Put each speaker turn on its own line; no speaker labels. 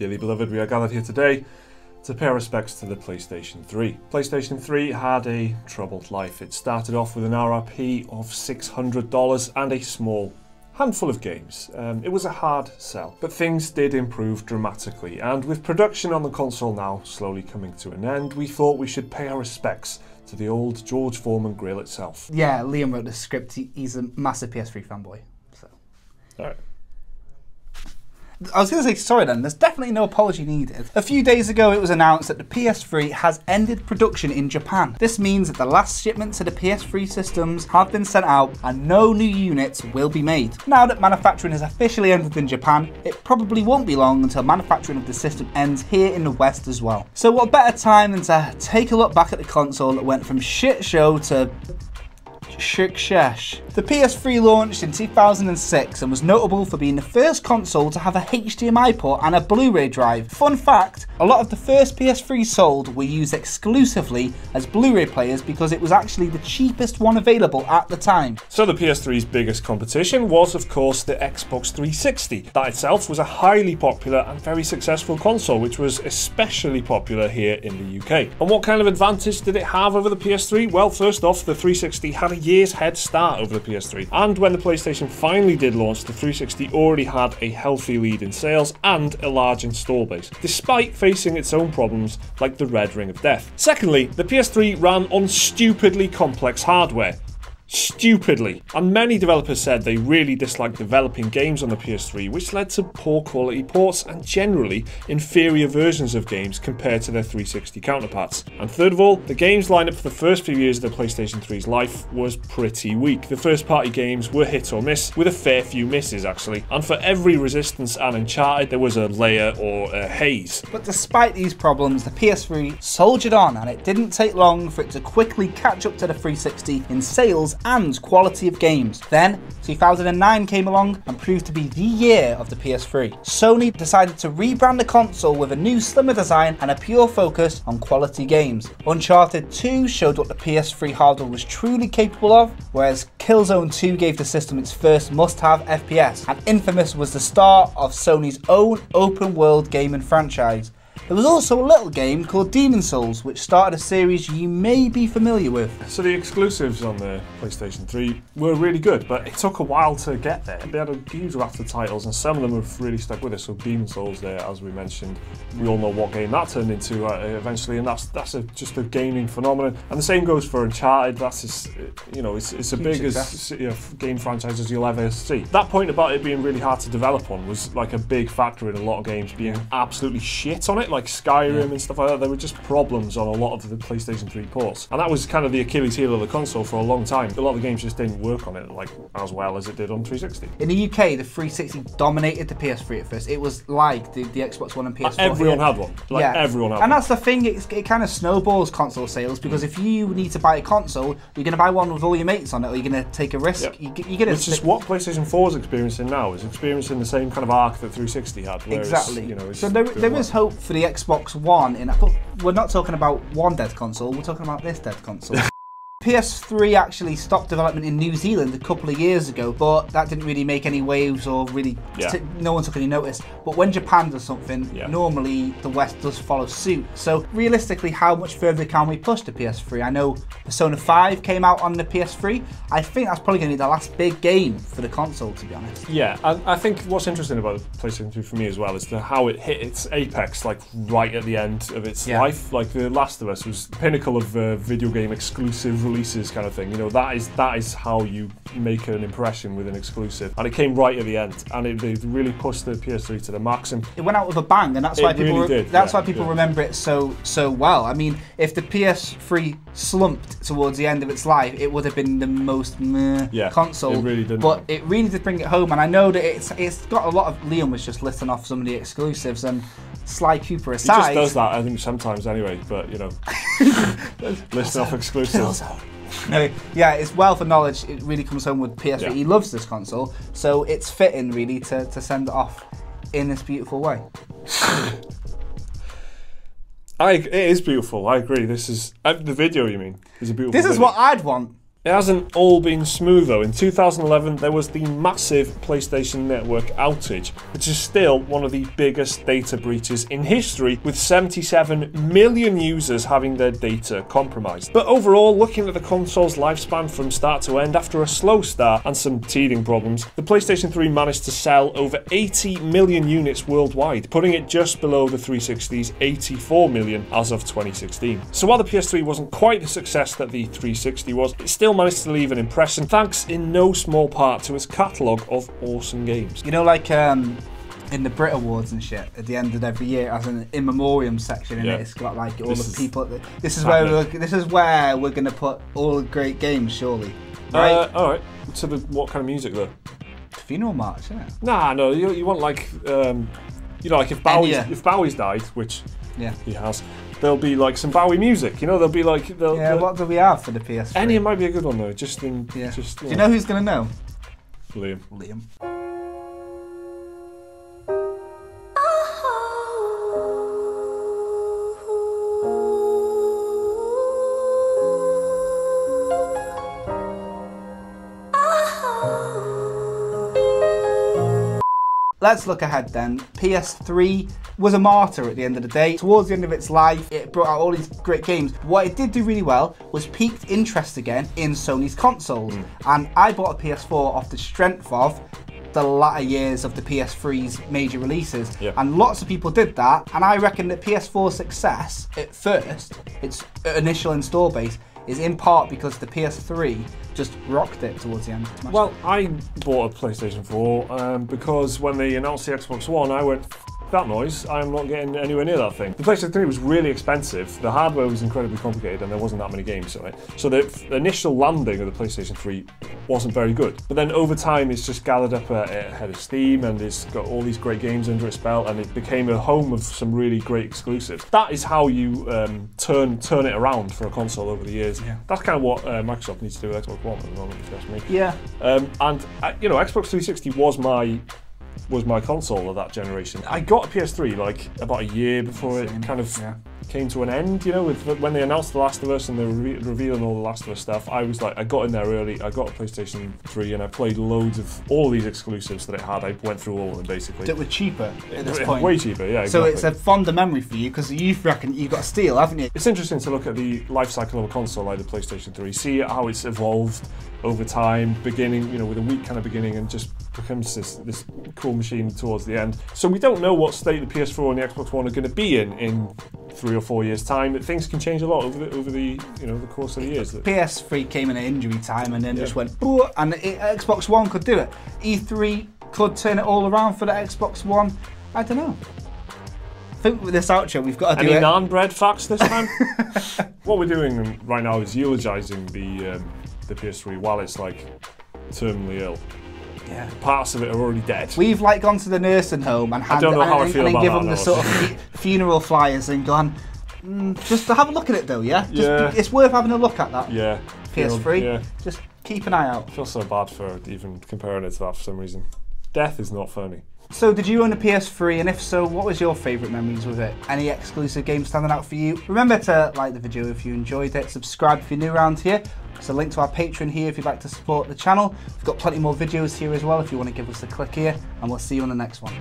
Dearly beloved, we are gathered here today to pay our respects to the PlayStation 3. PlayStation 3 had a troubled life. It started off with an RRP of $600 and a small handful of games. It was a hard sell, but things did improve dramatically, and with production on the console now slowly coming to an end, we thought we should pay our respects to the old George Foreman grill itself.
Yeah, Liam wrote the script. He's a massive PS3 fanboy. So.
All right.
I was going to say sorry then, there's definitely no apology needed. A few days ago it was announced that the PS3 has ended production in Japan. This means that the last shipments of the PS3 systems have been sent out and no new units will be made. Now that manufacturing has officially ended in Japan, it probably won't be long until manufacturing of the system ends here in the West as well. So what better time than to take a look back at the console that went from shit show to success. The PS3 launched in 2006 and was notable for being the first console to have a HDMI port and a Blu-ray drive. Fun fact, a lot of the first PS3 sold were used exclusively as Blu-ray players because it was actually the cheapest one available at the time.
So the PS3's biggest competition was of course the Xbox 360. That itself was a highly popular and very successful console, which was especially popular here in the UK. And what kind of advantage did it have over the PS3? Well, first off, the 360 had a year's head start over the PS3, and when the PlayStation finally did launch, the 360 already had a healthy lead in sales and a large install base, despite facing its own problems like the red ring of death. Secondly, the PS3 ran on stupidly complex hardware. Stupidly. And many developers said they really disliked developing games on the PS3, which led to poor quality ports and generally inferior versions of games compared to their 360 counterparts. And third of all, the games lineup for the first few years of the PlayStation 3's life was pretty weak. The first party games were hit or miss, with a fair few misses actually, and for every Resistance and Uncharted there was a layer or a haze.
But despite these problems, the PS3 soldiered on, and it didn't take long for it to quickly catch up to the 360 in sales and quality of games. Then 2009 came along and proved to be the year of the PS3. Sony decided to rebrand the console with a new slimmer design and a pure focus on quality games. Uncharted 2 showed what the PS3 hardware was truly capable of, whereas Killzone 2 gave the system its first must-have FPS, and Infamous was the start of Sony's own open-world gaming franchise. There was also a little game called Demon's Souls, which started a series you may be familiar with.
So the exclusives on the PlayStation 3 were really good, but it took a while to get there. They had a huge raft of titles, and some of them have really stuck with us. So Demon's Souls there, as we mentioned, we all know what game that turned into eventually, and that's just a gaming phenomenon. And the same goes for Uncharted. That's just, it's a big as game franchise as you'll ever see. That point about it being really hard to develop on was like a big factor in a lot of games being absolutely shit on it, like Skyrim and stuff like that. There were just problems on a lot of the PlayStation 3 ports, and that was kind of the Achilles heel of the console for a long time. A lot of the games just didn't work on it like as well as it did on 360.
In the UK, the 360 dominated the PS3 at first. It was like the Xbox One and PS4.
Everyone had one. Everyone had one.
And that's the thing, it kind of snowballs console sales, because if you need to buy a console, you're going to buy one with all your mates on it, or you're going to take a risk.
Yep. Which is what PlayStation 4 is experiencing now, is experiencing the same kind of arc that 360 had.
Exactly. So there is hope for the Xbox One, but we're not talking about one dead console, we're talking about this dead console. PS3 actually stopped development in New Zealand a couple of years ago, but that didn't really make any waves or really, no one took any notice. But when Japan does something, normally the West does follow suit. So realistically, how much further can we push the PS3? I know Persona 5 came out on the PS3. I think that's probably going to be the last big game for the console, to be honest.
Yeah, and I think what's interesting about the PlayStation 3 for me as well is how it hit its apex like right at the end of its life. Like The Last of Us was the pinnacle of video game exclusive releases kind of thing. That is how you make an impression with an exclusive, and it came right at the end, and it really pushed the PS3 to the max. And
it went out with a bang, and that's why people remember it so well. I mean, if the PS3 slumped towards the end of its life, it would have been the most console.
It really didn't.
But it really did bring it home, and I know that it's got a lot of. Liam was just listing off some of the exclusives, and Sly Cooper aside,
he just does that, I think, sometimes anyway. But listing off exclusives.
No, yeah, it's well for knowledge. It really comes home with PS3. Yeah. He loves this console, so it's fitting really to send it off in this beautiful way.
It is beautiful. I agree. This is the video. You mean is a beautiful.
This is
video.
what I'd want.
It hasn't all been smooth though. In 2011, there was the massive PlayStation Network outage, which is still one of the biggest data breaches in history, with 77 million users having their data compromised. But overall, looking at the console's lifespan from start to end, after a slow start and some teething problems, the PlayStation 3 managed to sell over 80 million units worldwide, putting it just below the 360's 84 million as of 2016. So while the PS3 wasn't quite the success that the 360 was, it still managed to leave an impression, thanks in no small part to its catalogue of awesome games.
You know, like in the Brit Awards and shit, at the end of every year, as an in memoriam section in it, it's got like all the people. This is where we're gonna put all the great games, surely. Right?
All right. So what kind of music though?
Funeral march, isn't it?
Nah, no. You want like, like if Bowie's died, which he has. There'll be like some Bowie music, there'll be like...
what do we have for the PS3?
Enya might be a good one though, just...
Do you know who's going to know?
Liam.
Let's look ahead then. PS3 was a martyr at the end of the day. Towards the end of its life, it brought out all these great games. What it did do really well was piqued interest again in Sony's consoles. And I bought a PS4 off the strength of the latter years of the PS3's major releases. And lots of people did that. And I reckon that PS4's success at first, its initial install base, is in part because the PS3 just rocked it towards the end.
Well, I bought a PlayStation 4 because when they announced the Xbox One, I went, that noise, I'm not getting anywhere near that thing. The PlayStation 3 was really expensive, the hardware was incredibly complicated, and there wasn't that many games on it. So the initial landing of the PlayStation 3 wasn't very good. But then over time, it's just gathered up a head of steam, and it's got all these great games under its belt, and it became a home of some really great exclusives. That is how you turn it around for a console over the years. That's kind of what Microsoft needs to do with Xbox One at the moment, if you ask me. Xbox 360 was my console of that generation. I got a PS3 like about a year before it kind of came to an end, when they announced The Last of Us and they were revealing all the Last of Us stuff. I was like, I got in there early, I got a PlayStation 3 and I played loads of all these exclusives that it had. I went through all of them basically.
That were cheaper at this point.
Way cheaper, yeah.
So
exactly.
it's a fonder memory for you because you reckon you've got a steal, haven't you?
It's interesting to look at the life cycle of a console like the PlayStation 3, see how it's evolved over time, beginning, with a weak kind of beginning and just becomes this cool machine towards the end. So we don't know what state the PS4 and the Xbox One are going to be in 3 or 4 years' time. Things can change a lot over the the course of the years.
PS3 came in at injury time and then just went, boo, and Xbox One could do it. E3 could turn it all around for the Xbox One. I don't know. I think with this outro we've got to do it.
Any non-bread facts this time? What we're doing right now is eulogising the PS3 while it's like terminally ill.
Yeah.
Parts of it are already dead.
We've like gone to the nursing home and given them the sort of funeral flyers and gone, just to have a look at it though, yeah? It's worth having a look at that.
Yeah.
PS3.
Yeah.
Just keep an eye out.
I feel so bad for even comparing it to that for some reason. Death is not funny.
So did you own a PS3, and if so, what was your favourite memories with it? Any exclusive games standing out for you? Remember to like the video if you enjoyed it, subscribe if you're new around here. There's a link to our Patreon here if you'd like to support the channel. We've got plenty more videos here as well if you want to give us a click here, and we'll see you on the next one.